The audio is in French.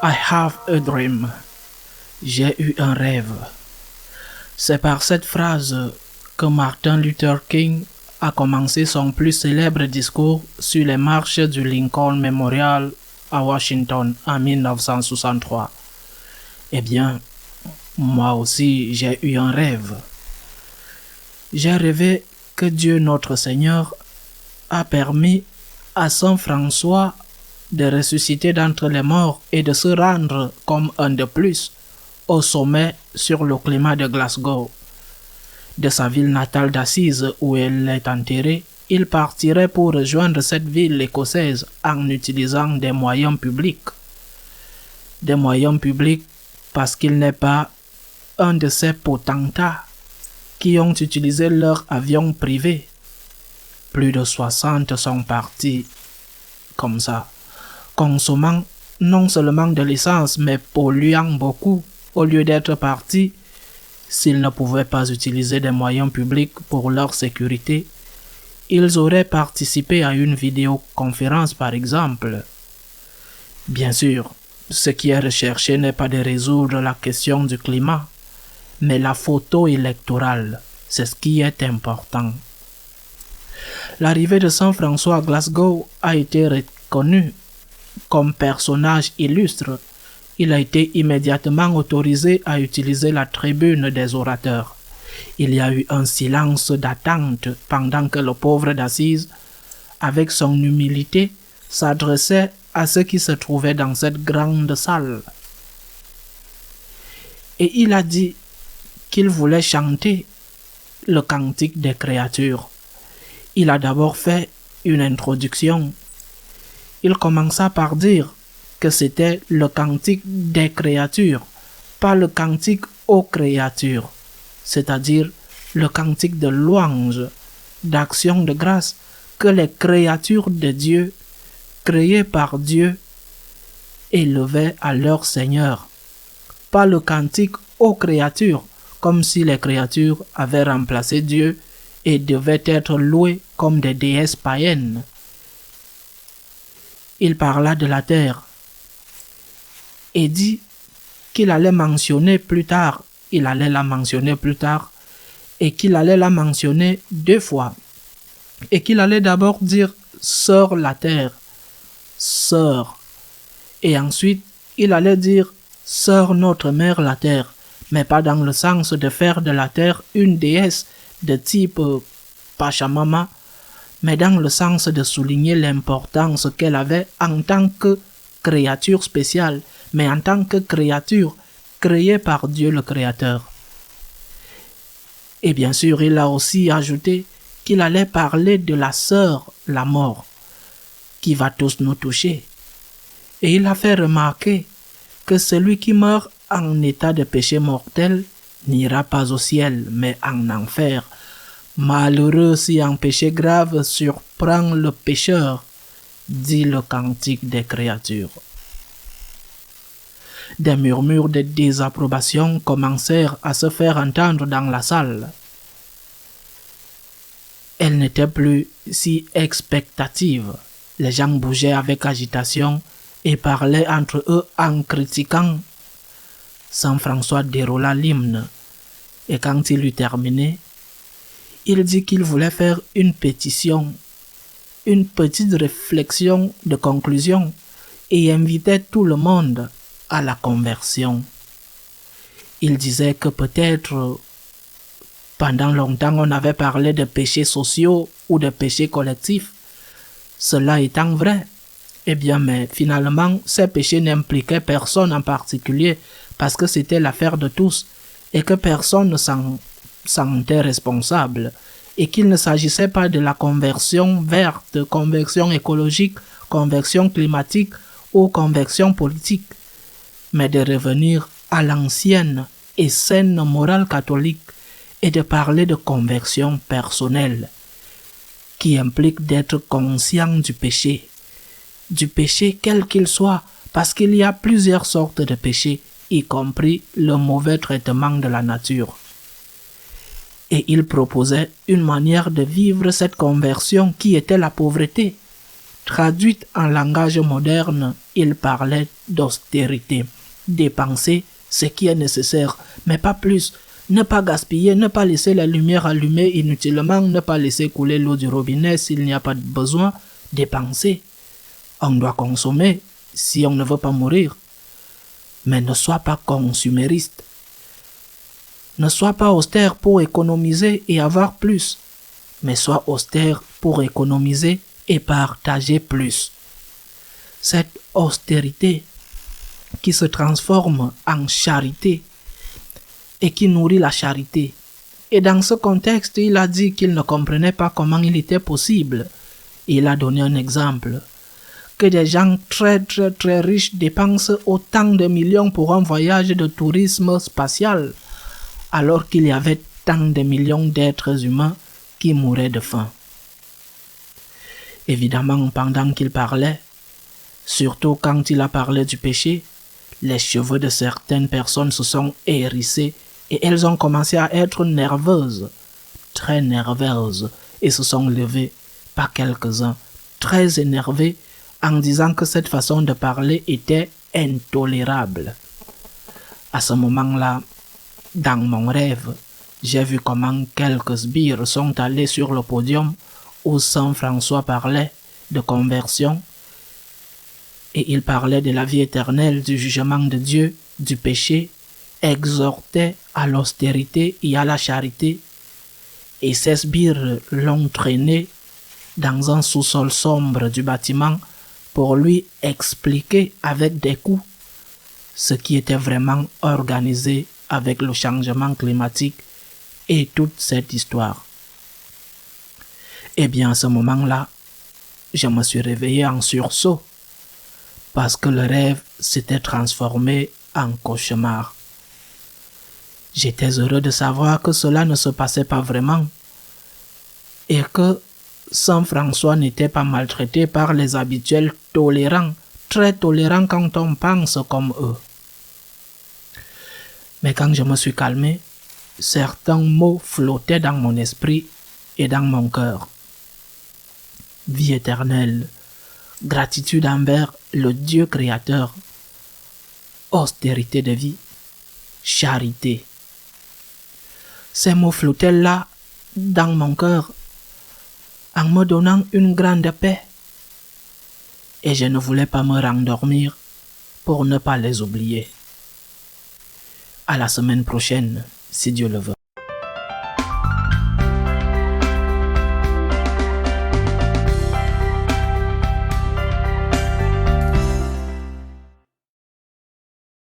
I have a dream. J'ai eu un rêve. C'est par cette phrase que Martin Luther King a commencé son plus célèbre discours sur les marches du Lincoln Memorial à Washington en 1963. Eh bien, moi aussi j'ai eu un rêve. J'ai rêvé que Dieu notre Seigneur a permis à Saint François de ressusciter d'entre les morts et de se rendre comme un de plus au sommet sur le climat de Glasgow. De sa ville natale d'Assise où elle est enterrée, il partirait pour rejoindre cette ville écossaise en utilisant des moyens publics. Des moyens publics parce qu'il n'est pas un de ces potentats qui ont utilisé leur avion privé. Plus de 60 sont partis comme ça, consommant non seulement de l'essence mais polluant beaucoup au lieu d'être partis. S'ils ne pouvaient pas utiliser des moyens publics pour leur sécurité, ils auraient participé à une vidéoconférence par exemple. Bien sûr, ce qui est recherché n'est pas de résoudre la question du climat, mais la photo électorale, c'est ce qui est important. L'arrivée de Saint François à Glasgow a été reconnue comme personnage illustre. Il a été immédiatement autorisé à utiliser la tribune des orateurs. Il y a eu un silence d'attente pendant que le pauvre d'Assise, avec son humilité, s'adressait à ceux qui se trouvaient dans cette grande salle. Et il a dit qu'il voulait chanter le cantique des créatures. Il a d'abord fait une introduction. Il commença par dire que c'était le cantique des créatures, pas le cantique aux créatures, c'est-à-dire le cantique de louange, d'action de grâce que les créatures de Dieu, créées par Dieu, élevaient à leur Seigneur, pas le cantique aux créatures, comme si les créatures avaient remplacé Dieu et devaient être louées comme des déesses païennes. Il parla de la terre et dit qu'il allait la mentionner plus tard, et qu'il allait la mentionner 2 fois, et qu'il allait d'abord dire « Sœur la terre »,« Sœur », et ensuite il allait dire « Sœur notre mère la terre », mais pas dans le sens de faire de la terre une déesse de type Pachamama, mais dans le sens de souligner l'importance qu'elle avait en tant que créature spéciale, mais en tant que créature créée par Dieu le Créateur. Et bien sûr, il a aussi ajouté qu'il allait parler de la sœur, la mort, qui va tous nous toucher. Et il a fait remarquer que celui qui meurt en état de péché mortel n'ira pas au ciel, mais en enfer. Malheureux si un péché grave surprend le pécheur, dit le cantique des créatures. Des murmures de désapprobation commencèrent à se faire entendre dans la salle. Elle n'était plus si expectative. Les gens bougeaient avec agitation et parlaient entre eux en critiquant. Saint François déroula l'hymne, et quand il eut terminé, il dit qu'il voulait faire une pétition, une petite réflexion de conclusion, et invitait tout le monde à la conversion. Il disait que peut-être pendant longtemps on avait parlé de péchés sociaux ou de péchés collectifs. Cela étant vrai, eh bien mais finalement ces péchés n'impliquaient personne en particulier parce que c'était l'affaire de tous et que personne ne s'en sentait responsable et qu'il ne s'agissait pas de la conversion verte, conversion écologique, conversion climatique ou conversion politique, mais de revenir à l'ancienne et saine morale catholique et de parler de conversion personnelle, qui implique d'être conscient du péché quel qu'il soit, parce qu'il y a plusieurs sortes de péchés, y compris le mauvais traitement de la nature. Et il proposait une manière de vivre cette conversion qui était la pauvreté, Traduite en langage moderne, il parlait d'austérité. Dépenser ce qui est nécessaire, mais pas plus. Ne pas gaspiller, ne pas laisser la lumière allumée inutilement, ne pas laisser couler l'eau du robinet s'il n'y a pas de besoin. Dépenser. On doit consommer si on ne veut pas mourir. Mais ne sois pas consumériste. Ne sois pas austère pour économiser et avoir plus, mais sois austère pour économiser et partager plus. Cette austérité qui se transforme en charité et qui nourrit la charité. Et dans ce contexte, il a dit qu'il ne comprenait pas comment il était possible. Il a donné un exemple. Que des gens très riches dépensent autant de millions pour un voyage de tourisme spatial, alors qu'il y avait tant de millions d'êtres humains qui mouraient de faim. Évidemment, pendant qu'il parlait, surtout quand il a parlé du péché, les cheveux de certaines personnes se sont hérissés et elles ont commencé à être nerveuses, très nerveuses, et se sont levées, pas quelques-uns, très énervés, en disant que cette façon de parler était intolérable. À ce moment-là, dans mon rêve, j'ai vu comment quelques sbires sont allés sur le podium où Saint François parlait de conversion et il parlait de la vie éternelle, du jugement de Dieu, du péché, exhortait à l'austérité et à la charité. Et ces sbires l'ont traîné dans un sous-sol sombre du bâtiment pour lui expliquer avec des coups ce qui était vraiment organisé avec le changement climatique et toute cette histoire. Et bien à ce moment-là, je me suis réveillé en sursaut parce que le rêve s'était transformé en cauchemar. J'étais heureux de savoir que cela ne se passait pas vraiment et que Saint François n'était pas maltraité par les habituels tolérants, très tolérants quand on pense comme eux. Mais quand je me suis calmé, certains mots flottaient dans mon esprit et dans mon cœur. Vie éternelle, gratitude envers le Dieu créateur, austérité de vie, charité. Ces mots flottaient là, dans mon cœur, en me donnant une grande paix. Et je ne voulais pas me rendormir pour ne pas les oublier. À la semaine prochaine, si Dieu le veut.